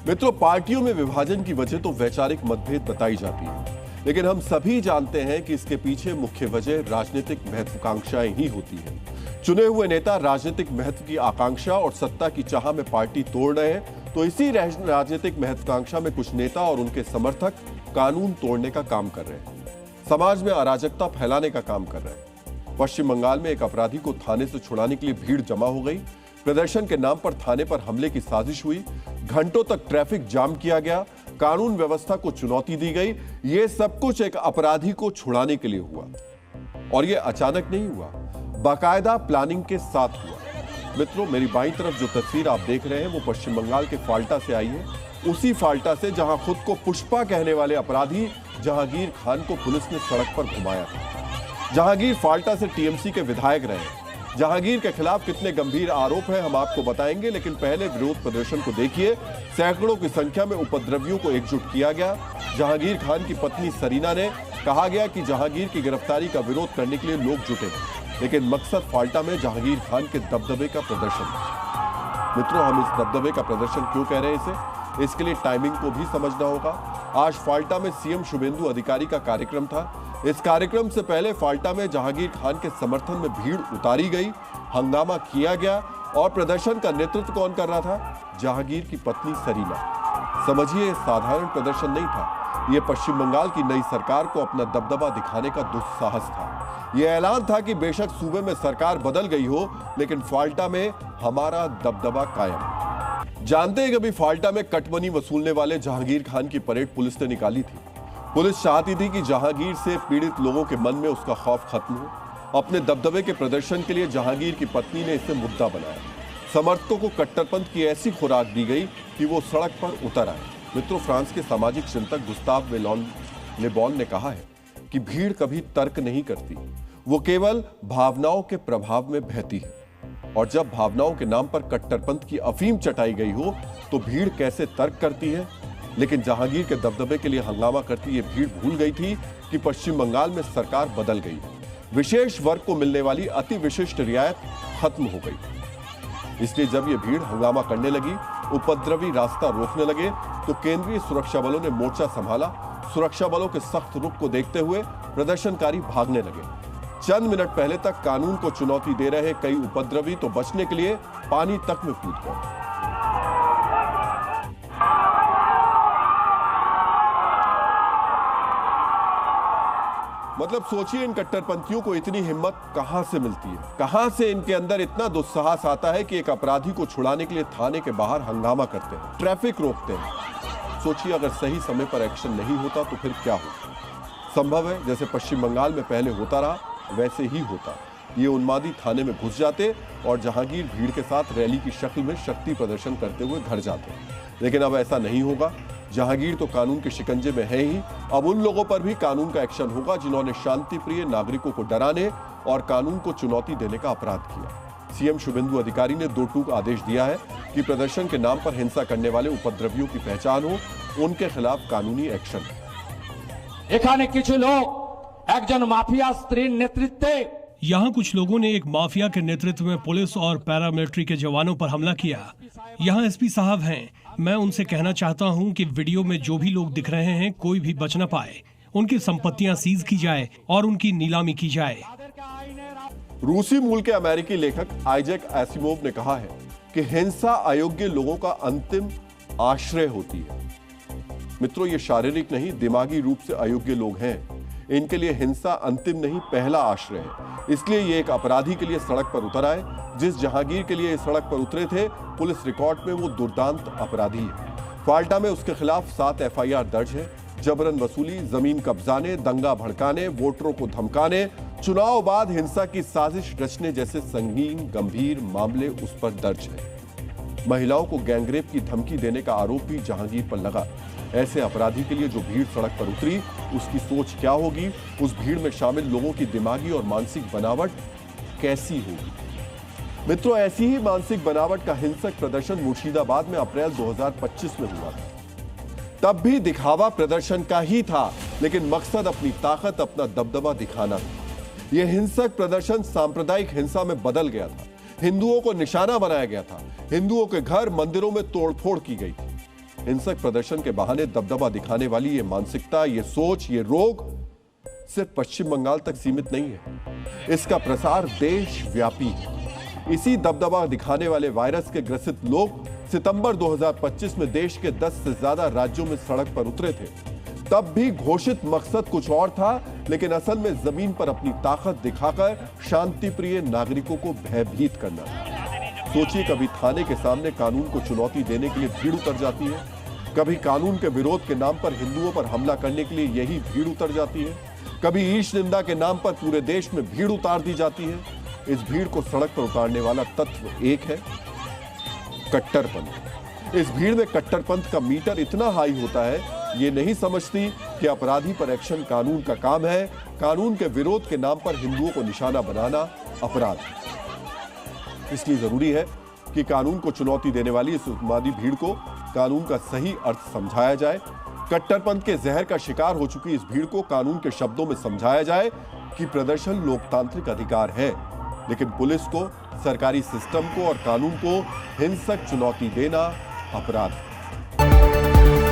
मित्रों, पार्टियों में विभाजन की वजह तो वैचारिक मतभेद बताई जाती है, लेकिन हम सभी जानते हैं कि इसके पीछे मुख्य वजह राजनीतिक महत्वाकांक्षाएं ही होती हैं। चुने हुए नेता राजनीतिक महत्व की आकांक्षा और सत्ता की चाह में पार्टी तोड़ रहे हैं, तो इसी राजनीतिक महत्वाकांक्षा में कुछ नेता और उनके समर्थक कानून तोड़ने का काम कर रहे हैं, समाज में अराजकता फैलाने का काम कर रहे हैं। पश्चिम बंगाल में एक अपराधी को थाने से छुड़ाने के लिए भीड़ जमा हो गई। प्रदर्शन के नाम पर थाने पर हमले की साजिश हुई, घंटों तक ट्रैफिक जाम किया गया, कानून व्यवस्था को चुनौती दी गई। यह सब कुछ एक अपराधी को छुड़ाने के लिए हुआ, और यह अचानक नहीं हुआ, बाकायदा प्लानिंग के साथ हुआ। मित्रों, मेरी बाईं तरफ जो तस्वीर आप देख रहे हैं वो पश्चिम बंगाल के फाल्टा से आई है, उसी फाल्टा से जहां खुद को पुष्पा कहने वाले अपराधी जहांगीर खान को पुलिस ने सड़क पर घुमाया था। जहांगीर फाल्टा से टीएमसी के विधायक रहे। जहांगीर के खिलाफ कितने गंभीर आरोप हैं हम आपको बताएंगे, लेकिन पहले विरोध प्रदर्शन को देखिए। सैकड़ों की संख्या में उपद्रवियों को एकजुट किया गया। जहांगीर खान की पत्नी सरीना ने कहा गया कि जहांगीर की गिरफ्तारी का विरोध करने के लिए लोग जुटे, लेकिन मकसद फाल्टा में जहांगीर खान के दबदबे का प्रदर्शन था। मित्रों, हम इस दबदबे का प्रदर्शन क्यों कह रहे हैं इसके लिए टाइमिंग को भी समझना होगा। आज फाल्टा में सीएम शुभेंदु अधिकारी का कार्यक्रम था। इस कार्यक्रम से पहले फाल्टा में जहांगीर खान के समर्थन में भीड़ उतारी गई, हंगामा किया गया, और प्रदर्शन का नेतृत्व कौन कर रहा था? जहांगीर की पत्नी सरीना। समझिए, साधारण प्रदर्शन नहीं था, यह पश्चिम बंगाल की नई सरकार को अपना दबदबा दिखाने का दुस्साहस था। यह ऐलान था कि बेशक सूबे में सरकार बदल गई हो, लेकिन फाल्टा में हमारा दबदबा कायम। जानते हैं, कभी फाल्टा में कटमनी वसूलने वाले जहांगीर खान की परेड पुलिस ने निकाली थी। पुलिस चाहती थी कि जहांगीर से पीड़ित लोगों के मन में उसका खौफ खत्म हो। अपने दबदबे के प्रदर्शन के लिए जहांगीर की पत्नी ने इसे मुद्दा बनाया। समर्थकों को कट्टरपंथ की ऐसी खुराक दी गई कि वो सड़क पर उतर आए। मित्रों, फ्रांस के सामाजिक चिंतक गुस्ताव ले बॉन ने कहा है कि भीड़ कभी तर्क नहीं करती, वो केवल भावनाओं के प्रभाव में बहती है। और जब भावनाओं के नाम पर कट्टरपंथ की अफीम चटाई गई हो तो भीड़ कैसे तर्क करती है। लेकिन जहांगीर के दबदबे के लिए हंगामा करती ये भीड़ भूल गई थी कि पश्चिम बंगाल में सरकार बदल गई है। विशेष वर्ग को मिलने वाली अति विशिष्ट रियायत खत्म हो गई। इसलिए जब ये भीड़ हंगामा करने लगी, उपद्रवी रास्ता रोकने लगे, तो केंद्रीय सुरक्षा बलों ने मोर्चा संभाला। सुरक्षा बलों के सख्त रुख को देखते हुए प्रदर्शनकारी भागने लगे। चंद मिनट पहले तक कानून को चुनौती दे रहे कई उपद्रवी तो बचने के लिए पानी तक में कूद गए। मतलब सोचिए, इन कट्टरपंथियों को इतनी हिम्मत कहां से मिलती है, कहां से इनके अंदर इतना दुस्साहस आता है कि एक अपराधी को छुड़ाने के लिए थाने के बाहर हंगामा करते हैं, ट्रैफिक रोकते हैं। सोचिए, अगर सही समय पर एक्शन नहीं होता तो फिर क्या होता? संभव है जैसे पश्चिम बंगाल में पहले होता रहा वैसे ही होता। ये उन्मादी थाने में घुस जाते और जहांगीर भीड़ के साथ रैली की शक्ल में शक्ति प्रदर्शन करते हुए घर जाते। लेकिन अब ऐसा नहीं होगा। जहांगीर तो कानून के शिकंजे में है ही। अब उन लोगों पर भी कानून का एक्शन होगा जिन्होंने शांति प्रिय नागरिकों को डराने और कानून को चुनौती देने का अपराध किया। सीएम शुभेंदु अधिकारी ने दो टूक आदेश दिया है कि प्रदर्शन के नाम पर हिंसा करने वाले उपद्रवियों की पहचान हो, उनके खिलाफ कानूनी एक्शन। এখানে কিছু লোক একজন মাফিয়া স্ত্রীর নেতৃত্বে यहाँ कुछ लोगों ने एक माफिया के नेतृत्व में पुलिस और पैरामिलिट्री के जवानों पर हमला किया। यहाँ एसपी साहब हैं, मैं उनसे कहना चाहता हूँ कि वीडियो में जो भी लोग दिख रहे हैं कोई भी बच न पाए, उनकी संपत्तियां सीज की जाए और उनकी नीलामी की जाए। रूसी मूल के अमेरिकी लेखक आइजैक एसिमोव ने कहा है कि हिंसा अयोग्य लोगों का अंतिम आश्रय होती है। मित्रों, ये शारीरिक नहीं, दिमागी रूप से अयोग्य लोग हैं। इनके लिए हिंसा अंतिम नहीं, पहला आश्रय है। इसलिए ये एक अपराधी के लिए सड़क पर उतर आए। जिस जहांगीर के लिए सड़क पर उतरे थे, पुलिस रिकॉर्ड में वो दुर्दांत अपराधी है। फाल्टा में उसके खिलाफ 7 एफआईआर दर्ज है। जबरन वसूली, जमीन कब्जाने, दंगा भड़काने, वोटरों को धमकाने, चुनाव बाद हिंसा की साजिश रचने जैसे संगीन गंभीर मामले उस पर दर्ज है। महिलाओं को गैंगरेप की धमकी देने का आरोप भी जहांगीर पर लगा। ऐसे अपराधी के लिए जो भीड़ सड़क पर उतरी, उसकी सोच क्या होगी? उस भीड़ में शामिल लोगों की दिमागी और मानसिक बनावट कैसी होगी? मित्रों, ऐसी ही मानसिक बनावट का हिंसक प्रदर्शन मुर्शिदाबाद में अप्रैल 2025 में हुआ था। तब भी दिखावा प्रदर्शन का ही था, लेकिन मकसद अपनी ताकत, अपना दबदबा दिखाना था। यह हिंसक प्रदर्शन सांप्रदायिक हिंसा में बदल गया था। हिंदुओं को निशाना बनाया गया था। हिंदुओं के घर, मंदिरों में तोड़फोड़ की गई थी। हिंसक प्रदर्शन के बहाने दबदबा दिखाने वाली ये मानसिकता, ये सोच, ये रोग सिर्फ पश्चिम बंगाल तक सीमित नहीं है। इसका प्रसार देशव्यापी है। इसी दबदबा दिखाने वाले वायरस के ग्रसित लोग सितंबर 2025 में देश के 10 से ज्यादा राज्यों में सड़क पर उतरे थे। तब भी घोषित मकसद कुछ और था, लेकिन असल में जमीन पर अपनी ताकत दिखाकर शांतिप्रिय नागरिकों को भयभीत करना था। सोचिए, कभी थाने के सामने कानून को चुनौती देने के लिए भीड़ उतर जाती है, कभी कानून के विरोध के नाम पर हिंदुओं पर हमला करने के लिए यही भीड़ उतर जाती है, कभी ईश निंदा के नाम पर पूरे देश में भीड़ उतार दी जाती है। इस भीड़ को सड़क पर उतारने वाला तत्व एक है, कट्टरपंथ। इस भीड़ में कट्टरपंथ का मीटर इतना हाई होता है, ये नहीं समझती कि अपराधी पर एक्शन कानून का काम है। कानून के विरोध के नाम पर हिंदुओं को निशाना बनाना अपराध है। इसलिए जरूरी है कि कानून को चुनौती देने वाली इस उन्मादी भीड़ को कानून का सही अर्थ समझाया जाए। कट्टरपंथ के जहर का शिकार हो चुकी इस भीड़ को कानून के शब्दों में समझाया जाए कि प्रदर्शन लोकतांत्रिक अधिकार है, लेकिन पुलिस को, सरकारी सिस्टम को और कानून को हिंसक चुनौती देना अपराध है।